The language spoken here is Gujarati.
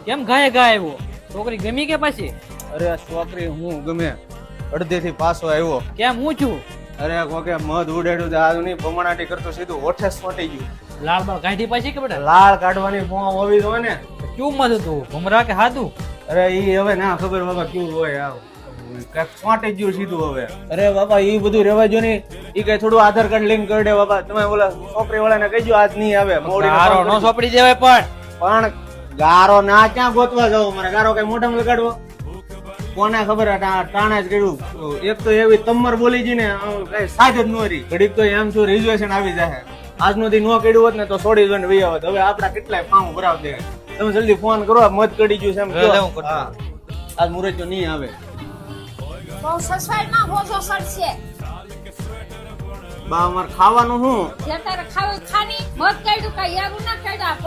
કેમ ગાય આવ્યો? છોકરી ગમી કે પછી? અરે આ છોકરી હું ગમે અડધેથી પાછો આવ્યો. કેમ હું છું? અરે કોકે મધ ઉડાડ્યું આ નહીં ભમણાટી કરતો સીધું ઓઠે સોટી ગયું. લાલ બાળ કાઢી પછી કે બેટા? લાળ કાઢવાની ફોમ હોવી જોઈએ ને. ક્યું મત હતું, ભમરા કે હાદું? અરે ઈ હવે ના ખબર બાબા કેવું હોય આવ કાંઈક સોટી ગયું સીધું હવે. અરે બાબા ઈ બધું રેવા જો ને ઈ કઈ થોડું આધાર કાર્ડ લિંક કરી દે બાબા. તમે ઓલા છોકરી વાળાને કહેજો આજ નહીં આવે. ગારો નો સોપડી દેવાય પણ ગારો ના ક્યાં ગોતવા જાવ? મારે ગારો કઈ મોઢામાં લગાડવો? કોને ખબર ટાણા જ કર્યું. એક તો એવી તમર બોલી જી ને કઈ સાજ જ ન રહી. ઘડીક તો એમ છું રિઝર્વેશન આવી જાય. આજનો દી નો કર્યું હોત ને તો છોડી દો ને વી આવત. હવે આપડા કેટલાય ફાર્મ ભરાવ દે. તમે જલ્દી ફોન કરો, મત કરી ગયું છે એમ કહો. આજ મુરત તો નહીં આવે. બહુ સસવાઈમાં હોજો સડશે. બા અમાર ખાવાનું શું? જે તારે ખાવું ખાની મત કાઢ્યું કઈ એવું ના કાઢ્યા.